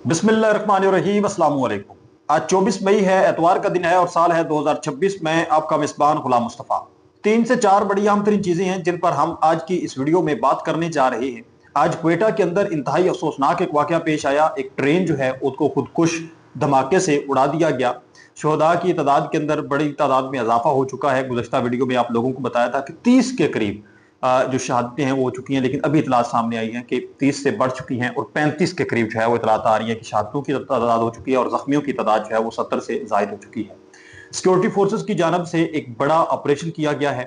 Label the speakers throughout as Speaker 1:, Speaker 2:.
Speaker 1: बिस्मिल्लाहिर्रहमानिर्रहीम अस्सलाम वालेकुम। आज 24 मई है, एतवार का दिन है और साल है 2026 में। आपका मेजबान गुलाम मुस्तफ़ा। 3 से 4 बड़ी अहम तरीन चीजें हैं जिन पर हम आज की इस वीडियो में बात करने जा रहे हैं। आज क्वेटा के अंदर इंतहाई अफसोसनाक एक वाकया पेश आया। एक ट्रेन जो है उसको खुदकुश धमाके से उड़ा दिया गया। शोहदा की तादाद के अंदर बड़ी तादाद में इजाफा हो चुका है। गुज़श्ता वीडियो में आप लोगों को बताया था कि 30 के करीब जो शहादतें हैं वो हो चुकी हैं, लेकिन अभी इतलात सामने आई हैं कि 30 से बढ़ चुकी हैं और 35 के करीब जो है वो इतलात आ रही है कि शहादतों की तादाद हो चुकी है और जख्मियों की तादाद जो है वो 70 से जायद हो चुकी है। सिक्योरिटी फोर्सेस की जानब से एक बड़ा ऑपरेशन किया गया है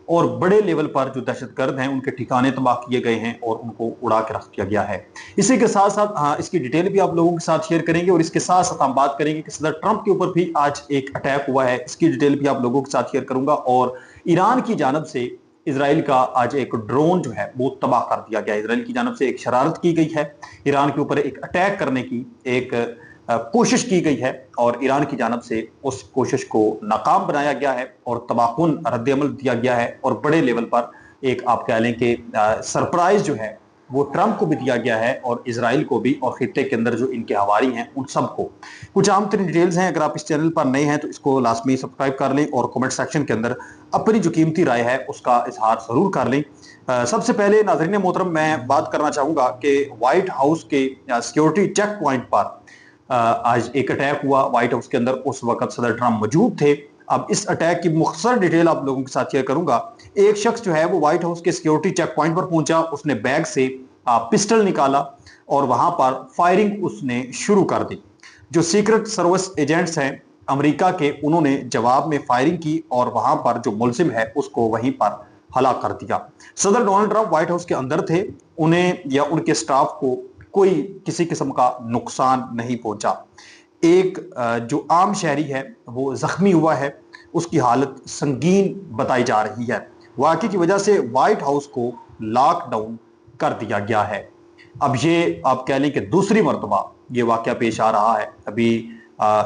Speaker 1: और बड़े लेवल पर जो दहशतगर्द हैं उनके ठिकाने तबाह किए गए हैं और उनको उड़ा के रख दिया गया है। इसी के साथ साथ हाँ, इसकी डिटेल भी आप लोगों के साथ शेयर करेंगे और इसके साथ साथ हम बात करेंगे कि सदर ट्रंप के ऊपर भी आज एक अटैक हुआ है। इसकी डिटेल भी आप लोगों के साथ शेयर करूंगा। और ईरान की जानब से इसराइल का आज एक ड्रोन जो है वो तबाह कर दिया गया। इसराइल की जानब से एक शरारत की गई है, ईरान के ऊपर एक अटैक करने की एक कोशिश की गई है और ईरान की जानब से उस कोशिश को नाकाम बनाया गया है और तबाहकुन रद्द-ए-अमल दिया गया है और बड़े लेवल पर एक आप कह लें कि सरप्राइज जो है वो ट्रंप को भी दिया गया है और इसराइल को भी और खित्ते के अंदर जो इनके हवारी हैं उन सबको। कुछ आम तरीन डिटेल्स हैं। अगर आप इस चैनल पर नए हैं तो इसको लाजमी सब्सक्राइब कर लें और कमेंट सेक्शन के अंदर अपनी जो कीमती राय है उसका इजहार जरूर कर लें। सबसे पहले नाज़रीन मोहतरम मैं बात करना चाहूंगा कि व्हाइट हाउस के सिक्योरिटी चेक पॉइंट पर आज एक अटैक हुआ व्हाइट हाउस के अंदर। उस वक्त सदर ट्रंप मौजूद थे। अब इस अटैक की मुख्तसर डिटेल आप लोगों के साथ शेयर करूंगा। एक शख्स जो है वो व्हाइट हाउस के सिक्योरिटी चेक पॉइंट पर पहुंचा, उसने बैग से पिस्टल निकाला और वहां पर फायरिंग उसने शुरू कर दी। जो सीक्रेट सर्विस एजेंट्स हैं अमेरिका के, उन्होंने जवाब में फायरिंग की और वहां पर जो मुलजिम है उसको वहीं पर हलाक कर दिया। सदर डोनाल्ड ट्रंप व्हाइट हाउस के अंदर थे, उन्हें या उनके स्टाफ को कोई किसी किस्म का नुकसान नहीं पहुंचा। एक जो आम शहरी है वो जख्मी हुआ है, उसकी हालत संगीन बताई जा रही है। वाकई की वजह से व्हाइट हाउस को लॉकडाउन कर दिया गया है। अब ये आप कह लें कि दूसरी मरतबा ये वाकया पेश आ रहा है। अभी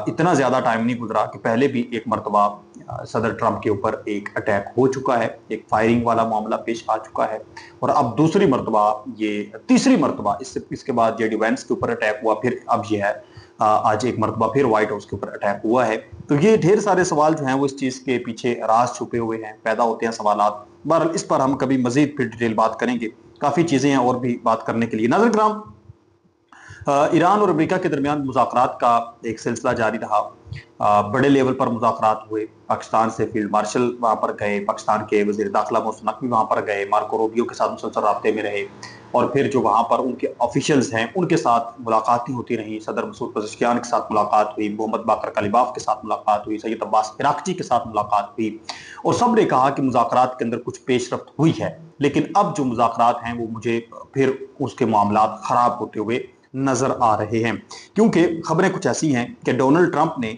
Speaker 1: इतना ज्यादा टाइम नहीं गुजरा कि पहले भी एक मरतबा सदर ट्रंप के ऊपर एक अटैक हो चुका है, एक फायरिंग वाला मामला पेश आ चुका है और अब दूसरी मरतबा ये तीसरी मरतबा इसके बाद जेडी वैंस के ऊपर अटैक हुआ, फिर अब ये है आज एक मरतबा फिर व्हाइट हाउस के ऊपर अटैक हुआ है। तो ये ढेर सारे सवाल जो हैं वो इस चीज के पीछे राज छुपे हुए हैं, पैदा होते हैं सवालात। बहरहाल इस पर हम कभी मजीद फिर डिटेल बात करेंगे। काफी चीजें हैं और भी बात करने के लिए। नाज़रीन किराम, ईरान और अमेरिका के दरमियान मुज़ाकरात का एक सिलसिला जारी रहा। बड़े लेवल पर मुज़ाकरात हुए। पाकिस्तान से फील्ड मार्शल वहां पर गए, पाकिस्तान के वज़ीर दाखिला मोहसिन नकवी वहां पर गए, मार्को रूबियो के साथ मुसलसल राब्ते में रहे और फिर जो वहां पर उनके ऑफिशियल्स हैं उनके साथ मुलाकातें होती रहीं। सदर मसूद पज़ेश्कियान के साथ मुलाकात हुई, मोहम्मद बाकर कलिबाफ के साथ मुलाकात हुई, सैयद अब्बास इराक़ची के साथ मुलाकात हुई और सब ने कहा कि मुज़ाकरात के अंदर कुछ पेशरफ्त हुई है, लेकिन अब जो मुज़ाकरात हैं वो मुझे फिर उसके मामलात खराब होते हुए नजर आ रहे हैं। क्योंकि खबरें कुछ ऐसी हैं कि डोनाल्ड ट्रंप ने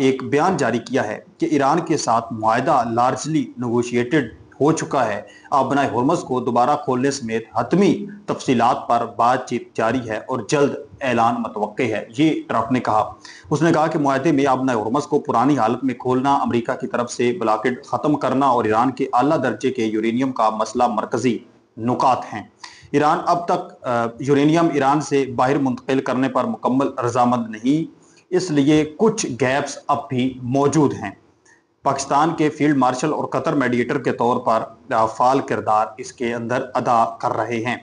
Speaker 1: एक बयान जारी किया है कि ईरान के साथ मुआहदा लार्जली नेगोशिएटेड हो चुका है। अपना होर्मज़ को दोबारा खोलने समेत हतमी तफसीलात पर बातचीत जारी है और जल्द ऐलान मतवक्के है, ये ट्रंप ने कहा। उसने कहा कि मुआहदे में अपना होर्मज़ को पुरानी हालत में खोलना, अमेरिका की तरफ से ब्लॉकेड खत्म करना और ईरान के आला दर्जे के यूरेनियम का मसला मरकजी नुकात हैं। ईरान अब तक यूरेनियम ईरान से बाहर मुंतकिल करने पर मुकम्मल रजामंद नहीं, इसलिए कुछ गैप्स अब भी मौजूद हैं। पाकिस्तान के फील्ड मार्शल और कतर मीडिएटर के तौर पर फाल किरदार इसके अंदर अदा कर रहे हैं।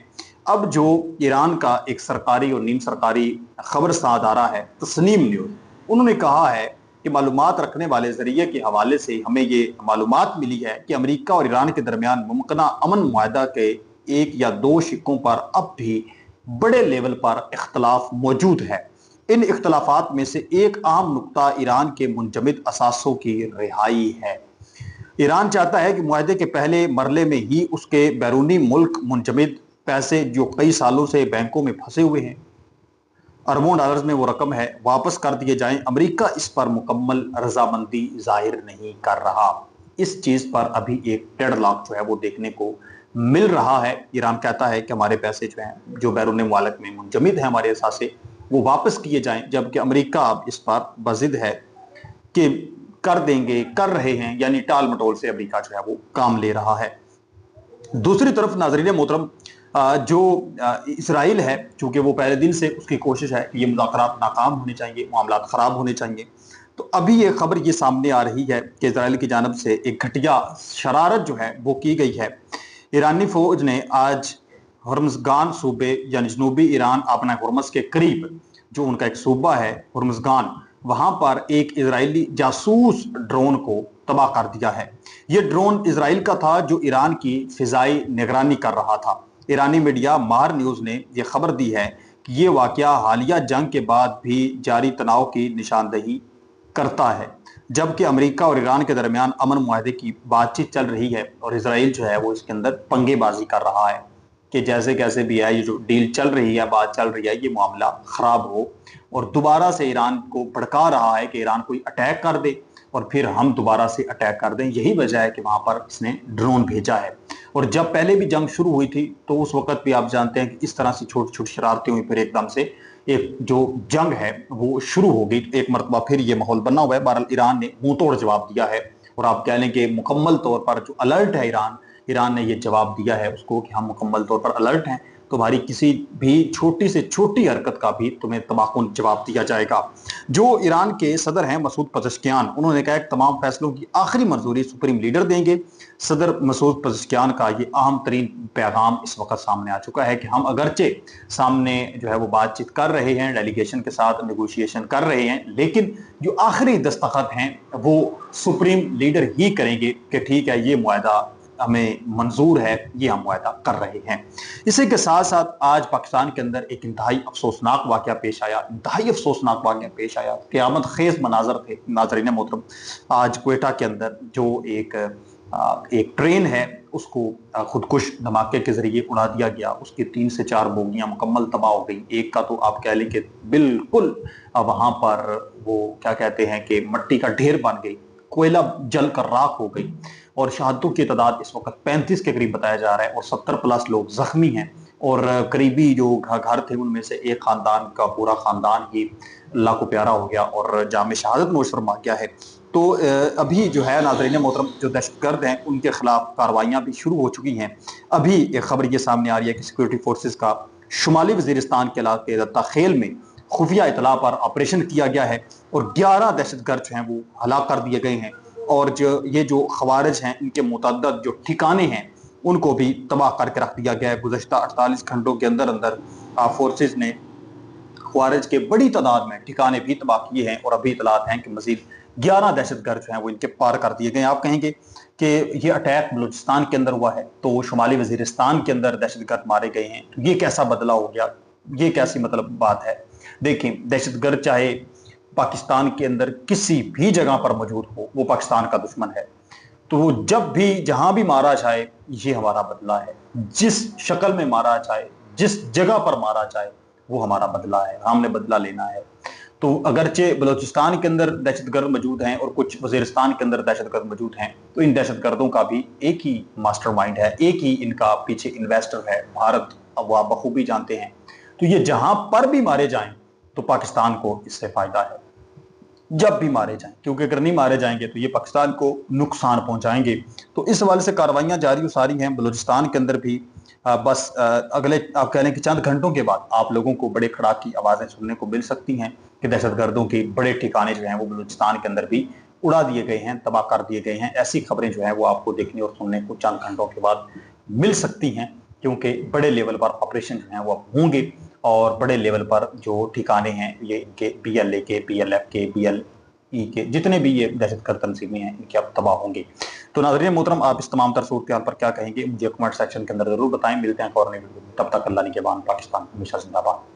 Speaker 1: अब जो ईरान का एक सरकारी और नीम सरकारी खबर सादारा है तस्नीम न्यूज़, उन्होंने कहा है कि मालूमात रखने वाले जरिए के हवाले से हमें ये मालूमात मिली है कि अमेरिका और ईरान के दरमियान मुमकिना अमन मुआहदा के एक या दो शिक्कों पर अब भी बड़े लेवल पर इख्तलाफ मौजूद है। इन इख्तलाफात में से एक अहम नुक्ता ईरान के मुंजमद असासों की रिहाई है। ईरान चाहता है कि मुआहदे के पहले मरले में ही उसके बैरूनी मुल्क मुंजमद पैसे जो कई सालों से बैंकों में फंसे हुए हैं, अरबों डॉलर्स में वो रकम है, वापस कर दिए जाएं। अमेरिका इस पर मुकम्मल रजामंदी जाहिर नहीं कर रहा। इस चीज पर अभी एक डेडलॉक जो है वो देखने को मिल रहा है। ईरान कहता है कि हमारे पैसे जो हैं जो बैरून मुल्क में मुंजमद है हमारे असासे, वो वापस किए जाएं, जबकि अमेरिका अब इस पर बजिद है कि कर देंगे, कर रहे हैं, यानी टाल मटोल से अमेरिका जो है वो काम ले रहा है। दूसरी तरफ नाजरीन मोहतरम, जो इसराइल है, चूंकि वो पहले दिन से उसकी कोशिश है कि ये मुज़ाकरात नाकाम होने चाहिए, मामलात ख़राब होने चाहिए, तो अभी ये खबर ये सामने आ रही है कि इसराइल की जानब से एक घटिया शरारत जो है वो की गई है। ईरानी फौज ने आज हर्मज़गान सूबे यानी जनूबी ईरान अपना हुर्मस के करीब जो उनका एक सूबा है हुर्मज़गान, वहां पर एक इजरायली जासूस ड्रोन को तबाह कर दिया है। ये ड्रोन इजराइल का था जो ईरान की फिजाई निगरानी कर रहा था। ईरानी मीडिया मार न्यूज़ ने यह खबर दी है कि ये वाकया हालिया जंग के बाद भी जारी तनाव की निशानदही करता है, जबकि अमेरिका और ईरान के दरमियान अमन मुआहदे की बातचीत चल रही है और इसराइल जो है वो इसके अंदर पंगेबाजी कर रहा है कि जैसे कैसे भी है, ये जो डील चल रही है, बात चल रही है, ये मामला खराब हो, और दोबारा से ईरान को भड़का रहा है कि ईरान कोई अटैक कर दे और फिर हम दोबारा से अटैक कर दें। यही वजह है कि वहां पर इसने ड्रोन भेजा है। और जब पहले भी जंग शुरू हुई थी तो उस वक्त भी आप जानते हैं कि इस तरह से छोटी छोटी शरारतें हुई, फिर एकदम से एक जो जंग है वो शुरू हो गई। एक मरतबा फिर ये माहौल बना हुआ है। बहरहाल ईरान ने मुंह तोड़ जवाब दिया है और आप कह लें कि मुकम्मल तौर पर जो अलर्ट है, ईरान ने ये जवाब दिया है उसको कि हम मुकम्मल तौर पर अलर्ट हैं, तुम्हारी किसी भी छोटी से छोटी हरकत का भी तुम्हें तबाहकुन जवाब दिया जाएगा। जो ईरान के सदर हैं मसूद पज़ेश्कियान, उन्होंने कहा कि तमाम फैसलों की आखिरी मंजूरी सुप्रीम लीडर देंगे। सदर मसूद पज़ेश्कियान का ये अहम तरीन पैगाम इस वक्त सामने आ चुका है कि हम अगरचे सामने जो है वो बातचीत कर रहे हैं, डेलीगेशन के साथ नेगोशिएशन कर रहे हैं, लेकिन जो आखिरी दस्तखत हैं वो सुप्रीम लीडर ही करेंगे कि ठीक है ये मुआहदा हमें मंजूर है, ये हम मुआहदा कर रहे हैं। इसी के साथ साथ आज पाकिस्तान के अंदर एक इंतहाई अफसोसनाक वाकया पेश आया, पेश आया। क़यामत खेज मनाजर थे नाज़रीन मोहतरम। आज क्वेटा के अंदर जो एक ट्रेन है उसको खुदकुश धमाके के जरिए उड़ा दिया गया। उसकी 3 से 4 बोगियां मुकम्मल तबाह हो गई। एक का तो आप कह लें कि बिल्कुल वहां पर वो क्या कहते हैं कि मट्टी का ढेर बन गई, कोयला जल कर राख हो गई, और शहादतों की तादाद इस वक्त 35 के करीब बताया जा रहा है और 70 प्लस लोग जख्मी हैं। और करीबी जो घर थे उनमें से एक खानदान का पूरा खानदान ही अल्लाह को प्यारा हो गया और जाम शहादत नोश फरमा गया है। तो अभी जो है नाज़रीन मोहतरम, जो दहशतगर्द हैं उनके खिलाफ कार्रवाइयाँ भी शुरू हो चुकी हैं। अभी एक खबर ये सामने आ रही है कि सिक्योरिटी फोर्सेस का शुमाली वजीरिस्तान के इलाके दत्ताखेल में खुफिया इतला पर ऑपरेशन किया गया है और 11 दहशतगर्द जो हैं वो हलाक कर दिए गए हैं। और जो खवारिज हैं इनके मुतअद्दिद जो ठिकाने हैं उनको भी तबाह करके रख दिया गया है। गुज़श्ता 48 घंटों के अंदर अंदर फोर्सेज ने खवारिज के बड़ी तादाद में ठिकाने भी तबाह किए हैं और अभी इतलात हैं कि मजीद 11 दहशतगर्द जो हैं वो इनके पार कर दिए गए हैं। आप कहेंगे कि ये अटैक बलूचिस्तान के अंदर हुआ है तो शुमाली वजीरिस्तान के अंदर दहशतगर्द मारे गए हैं, तो ये कैसा बदला हो गया, ये कैसी मतलब बात है। देखिए, दहशतगर्द चाहे पाकिस्तान के अंदर किसी भी जगह पर मौजूद हो, वो पाकिस्तान का दुश्मन है, तो वो जब भी जहां भी मारा जाए ये हमारा बदला है। जिस शक्ल में मारा जाए, जिस जगह पर मारा जाए, वो हमारा बदला है, हमने बदला लेना है। तो अगरचे बलूचिस्तान के अंदर दहशतगर्द मौजूद हैं और कुछ वजीरिस्तान के अंदर दहशतगर्द मौजूद हैं, तो इन दहशतगर्दों का भी एक ही मास्टरमाइंड है, एक ही इनका पीछे इन्वेस्टर है भारत। अब वो आप बखूबी जानते हैं। तो ये जहां पर भी मारे जाएं तो पाकिस्तान को इससे फायदा है, जब भी मारे जाएं, क्योंकि अगर नहीं मारे जाएंगे तो ये पाकिस्तान को नुकसान पहुंचाएंगे। तो इस हवाले से कार्रवाइयां जारी सारी हैं बलूचिस्तान के अंदर भी। बस अगले आप कह लें कि चंद घंटों के बाद आप लोगों को बड़े खड़ाक की आवाज़ें सुनने को मिल सकती हैं कि दहशतगर्दों के बड़े ठिकाने जो हैं वो बलूचिस्तान के अंदर भी उड़ा दिए गए हैं, तबाह कर दिए गए हैं। ऐसी खबरें जो हैं वो आपको देखने और सुनने को चंद घंटों के बाद मिल सकती हैं, क्योंकि बड़े लेवल पर ऑपरेशन जो हैं वो होंगे और बड़े लेवल पर जो ठिकाने हैं ये इनके PLA के, PLF के, BLE के जितने भी ये दहशतगर्द तंजीमें हैं इनके अब तबाह होंगे। तो नाज़रीन मोहतरम, आप इस तमाम तर सूरत पर क्या कहेंगे मुझे कमेंट सेक्शन के अंदर जरूर बताएं। मिलते हैं एक और नई वीडियो में, तब तक अल्लाह निगहबान। पाकिस्तान हमेशा जिंदाबाद।